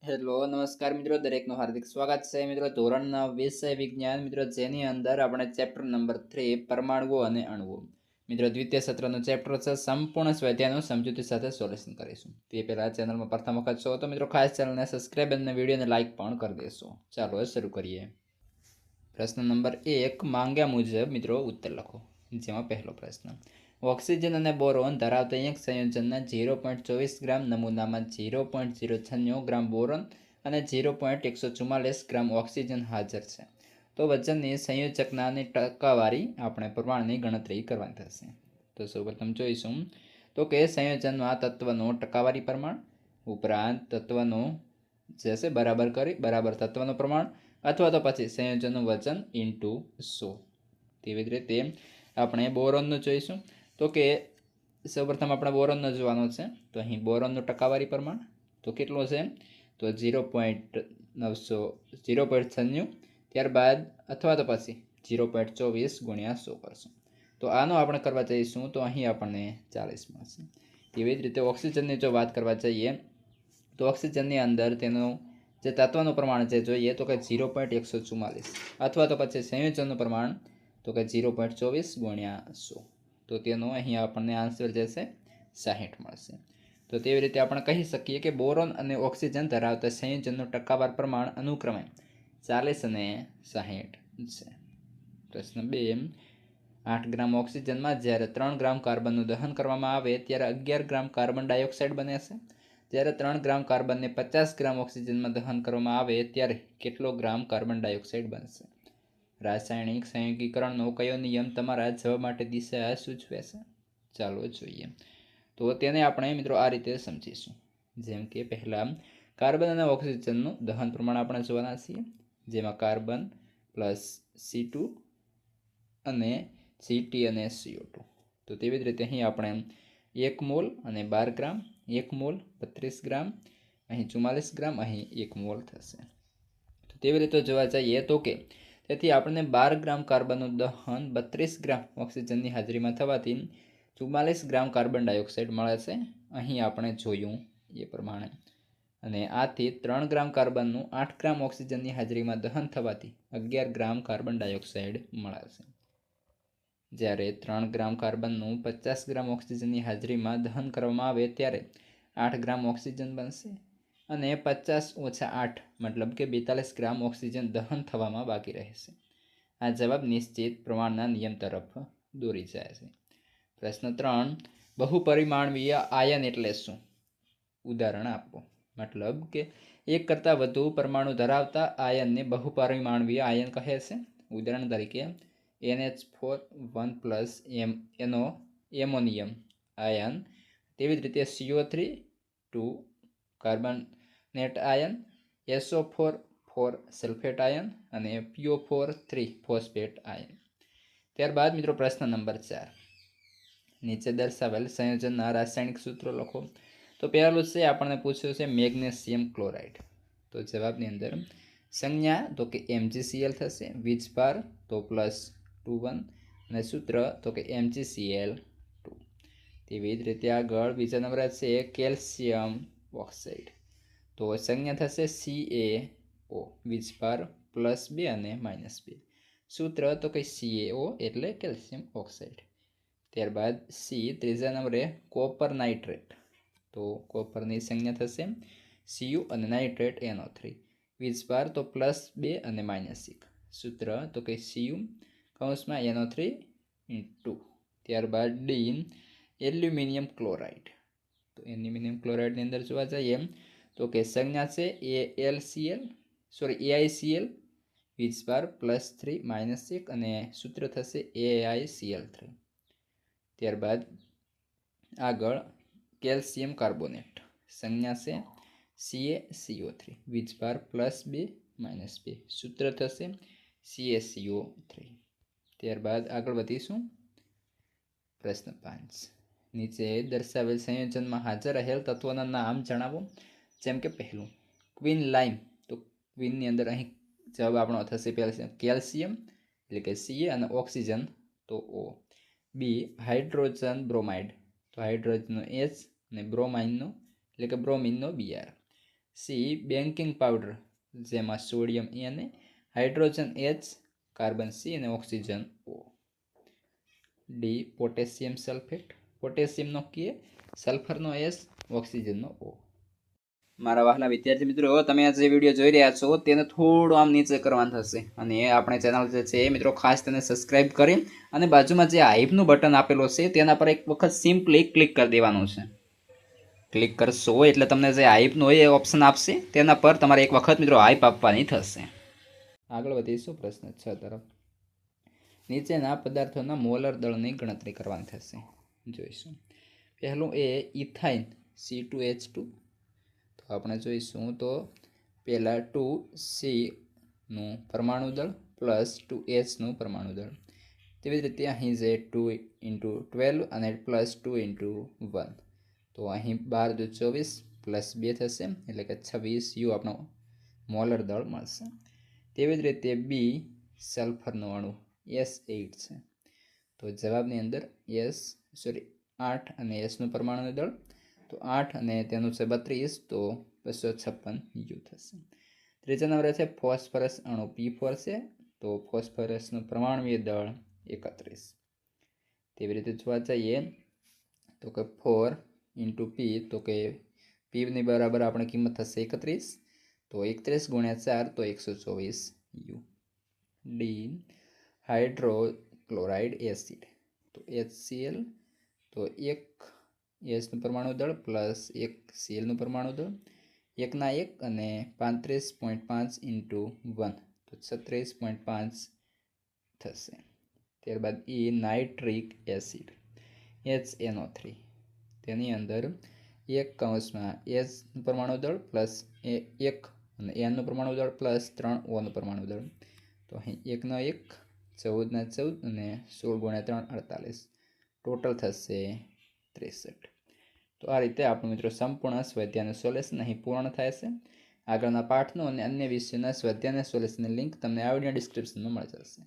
Hello નમસ્કાર મિત્રો, દરેકનું હાર્દિક સ્વાગત છે મિત્રો ધોરણના વિષય વિજ્ઞાન મિત્રો, જેની અંદર આપણે ચેપ્ટર નંબર 3 પરમાણુઓ અને અણુઓ મિત્રો દ્વિતીય સત્રનું ચેપ્ટર છે. સંપૂર્ણ સ્વાધ્યાયનું સમજૂતી સાથે સોલ્યુશન કરીશું. તે પહેલા ચેનલમાં પ્રથમ વખત છો તો મિત્રો ખાસ ચેનલને સબસ્ક્રાઇબ અને વિડીયોને લાઇક પણ કરી દેશો. ચાલો શરૂ કરીએ. પ્રશ્ન નંબર 1 માંગ્યા મુજબ મિત્રો ઉત્તર લખો. જેમાં પહેલો પ્રશ્ન, ઓક્સિજન અને બોરોન ધરાવતા એક સંયોજનના 0.24 ગ્રામ નમૂનામાં 0.096 ગ્રામ બોરોન અને 0.144 ગ્રામ ઓક્સિજન હાજર છે. તો વજનની સંયોજકતાની ટકાવારી આપણે પ્રમાણની ગણતરી કરવાની થશે. તો સૌપ્રથમ જોઈશું તો કે સંયોજનમાં તત્વનો ટકાવારી પ્રમાણ ઉપરાંત તત્વનો જે છે બરાબર કરી બરાબર તત્વનું પ્રમાણ અથવા તો પછી સંયોજનનું વજન ઇન્ટુ 100. તેવી જ રીતે આપણે બોરોનનું જોઈશું તો કે સૌપ્રથમ આપણે બોરોનનો જોવાનો છે. તો અહીં બોરોનનું ટકાવારી પ્રમાણ તો કેટલું છે તો 0.96, ત્યારબાદ અથવા તો પછી 0.24 ગુણ્યા 100 કરશું. તો આનો આપણે કરવા જઈશું તો અહીં આપણને 40 મળશે. તેવી જ રીતે ઓક્સિજનની જો વાત કરવા જઈએ તો ઓક્સિજનની અંદર તેનું જે તત્વનું પ્રમાણ જે જોઈએ તો કે 0.144 અથવા તો પછી સંયોજનનું પ્રમાણ તો કે 0.24 ગુણ્યા 100. તો તેનો અહીં આપણને આન્સર જે છે 60 મળશે. તો તેવી રીતે આપણે કહી શકીએ કે બોરોન અને ઓક્સિજન ધરાવતા સંયોજનનું ટકાવાર પ્રમાણ અનુક્રમે 40 અને 60 છે. પ્રશ્ન 2, 8 ગ્રામ ઓક્સિજનમાં જ્યારે 3 ગ્રામ કાર્બનનું દહન કરવામાં આવે ત્યારે 11 ગ્રામ કાર્બન ડાયોક્સાઇડ બને છે. જ્યારે 3 ગ્રામ કાર્બનને 50 ગ્રામ ઓક્સિજનમાં દહન કરવામાં આવે ત્યારે કેટલો ગ્રામ કાર્બન ડાયોક્સાઇડ બનશે? રાસાયણિક સંયોગીકરણનો કયો નિયમ તમારા જવાબ માટે દિશા સૂચવે છે? ચાલો જોઈએ. તો તેને આપણે મિત્રો આ રીતે સમજીશું. જેમ કે પહેલાં કાર્બન અને ઓક્સિજનનું દહન પ્રમાણ આપણે જોવાના છીએ, જેમાં કાર્બન પ્લસ C2 અને Ct અને CO2. તો તેવી જ રીતે અહીં આપણે 1 મોલ અને 12 ગ્રામ, 1 મોલ 32 ગ્રામ, અહીં 44 ગ્રામ, અહીં 1 મોલ થશે. તો તેવી રીતે જોવા જઈએ તો કે તેથી આપણને 12 ગ્રામ કાર્બનનું દહન 32 ગ્રામ ઓક્સિજનની હાજરીમાં થવાથી 44 ગ્રામ કાર્બન ડાયોક્સાઇડ મળે છે, અહીં આપણે જોયું એ પ્રમાણે. અને આથી 3 ગ્રામ કાર્બનનું 8 ગ્રામ ઓક્સિજનની હાજરીમાં દહન થવાથી 11 ગ્રામ કાર્બન ડાયોક્સાઇડ મળે છે. જ્યારે 3 ગ્રામ કાર્બનનું 50 ગ્રામ ઓક્સિજનની હાજરીમાં દહન કરવામાં આવે ત્યારે 8 ગ્રામ ઓક્સિજન બનશે અને 50 ઓછા 8 મતલબ કે 42 ગ્રામ ઓક્સિજન દહન થવામાં બાકી રહેશે. આ જવાબ નિશ્ચિત પ્રમાણના નિયમ તરફ દોરી જાય છે. પ્રશ્ન 3, બહુપરિમાણવીય આયન એટલે શું? ઉદાહરણ આપો. મતલબ કે એક કરતાં વધુ પરમાણુ ધરાવતા આયનને બહુપરિમાણવીય આયન કહે છે. ઉદાહરણ તરીકે NH4 1+ એમોનિયમ આયન, તેવી જ રીતે CO3 2 carbonate ion, SO4 4 sulphate ion અને PO4 3 ફોસ્ફેટ આયન. ત્યારબાદ મિત્રો પ્રશ્ન નંબર 4, નીચે દર્શાવેલ સંયોજનના રાસાયણિક સૂત્રો લખો. તો પહેલું છે આપણને પૂછ્યું છે મેગ્નેશિયમ ક્લોરાઇડ. તો જવાબની અંદર સંજ્ઞા તો કે MgCl થશે, વીજભાર તો +21 અને સૂત્ર તો કે MgCl2. તેવી જ રીતે આગળ બીજા નંબર છે કેલ્શિયમ ઓક્સાઇડ. તો સંજ્ઞા થશે CaO, વીજભાર +2 અને -2, સૂત્ર તો કે CaO એટલે કેલ્શિયમ ઓક્સાઇડ. ત્યારબાદ ત્રીજા નંબરે કોપર નાઇટ્રેટ. તો કોપરની સંજ્ઞા થશે Cu અને નાઇટ્રેટ NO3, વીજભાર તો +2 અને -1, સૂત્ર તો કે Cu NO3 ત્યારબાદ એલ્યુમિનિયમ ક્લોરાઇડ. તો એલ્યુમિનિયમ ક્લોરાઇડની અંદર જોવા જઈએ તો કે સંજ્ઞા છે AICL, વીજભાર +3 -1 અને સૂત્ર થશે AiCl3. ત્યારબાદ આગળ કેલ્શિયમ કાર્બોનેટ, સંજ્ઞા છે CaCO3, વીજભાર +2 -2, સૂત્ર થશે CaCO3. ત્યારબાદ આગળ વધીશું. પ્રશ્ન 5, નીચે દર્શાવેલ સંયોજનમાં હાજર રહેલ તત્વોના નામ જણાવો. જેમ કે પહેલું ક્વિન લાઇમ. તો ક્વિનની અંદર અહીં જવાબ આપણો થશે કેલ્શિયમ એટલે કે Ca અને ઓક્સિજન તો O. બી હાઇડ્રોજન બ્રોમાઇડ. તો હાઇડ્રોજનનો H અને બ્રોમાઇનનો એટલે કે બ્રોમિનનો Br. સી બેકિંગ પાવડર જેમાં sodium Na, hydrogen H, carbon C અને oxygen O. D potassium sulphate, પોટેશિયમનો K, સલ્ફરનો S, ઓક્સિજનનો O. મારા વહાલા વિદ્યાર્થી મિત્રો, તમે આ જે વિડીયો જોઈ રહ્યા છો તેને થોડું આમ નીચે કરવાનું થશે અને આપણે ચેનલ જે છે એ મિત્રો ખાસ તેને સબસ્ક્રાઇબ કરી અને બાજુમાં જે હાઈપનું બટન આપેલું છે તેના પર એક વખત સિમ્પલી ક્લિક કરી દેવાનું છે. ક્લિક કરશો એટલે તમને જે હાઈપનું હોય એ ઓપ્શન આપશે, તેના પર તમારે એક વખત મિત્રો હાઈપ આપવાની થશે. આગળ વધીશું પ્રશ્ન 6 તરફ. નીચેના પદાર્થોના મોલર દળની ગણતરી કરવાની થશે. જોઈશું. પહેલું એ ઇથાઇન C2H2. તો આપણે જોઈશું તો પહેલાં 2C પરમાણુ દળ પ્લસ 2Hનું પરમાણુ દળ. તેવી જ રીતે અહીં જે 2 × 12 અને પ્લસ 2 × 1. તો અહીં 12 × 24 પ્લસ 2 થશે એટલે કે 26 U આપણો મોલર દળ મળશે. તેવી જ રીતે બી સલ્ફરનો અણુ S8 છે. તો જવાબની અંદર 8 અને Sનું પરમાણુ દળ તો 8 અને તેનું છે 32 તો 256 U થશે. ત્રીજા નંબરે છે ફોસ્ફરસ અણુ P4 છે. તો ફોસ્ફરસનું પરમાણુય દળ 31. તેવી રીતે જોવા જઈએ તો કે 4 × P તો કે Pની બરાબર આપણે કિંમત થશે 31. તો 31 × 4 તો 124 U. ડી હાઇડ્રોક્લોરાઇડ એસિડ તો HCl. તો 1 Sનું પરમાણુ દળ પ્લસ 1 Clનું પરમાણુ દળ 1 અને 35.5 × 1 તો 36.5 થશે. ત્યારબાદ નાઇટ્રિક એસિડ HNO3. તેની અંદર 1 Sનું પરમાણુ દળ પ્લસ 1 અને Nનું પરમાણુ દળ પ્લસ 3 Oનું પરમાણુ દળ. તો અહીં 1 14 અને 16 × 3 48 ટોટલ થશે 63. તો આ રીતે આપણું મિત્રો સંપૂર્ણ સ્વાધ્યાયનું સોલ્યુશન અહીં પૂર્ણ થાય છે. આગળના પાઠનું અને અન્ય વિષયોના સ્વાધ્યાયના સોલ્યુશનની લિંક તમને આ વિડીયો ડિસ્ક્રિપ્શનમાં મળી જશે.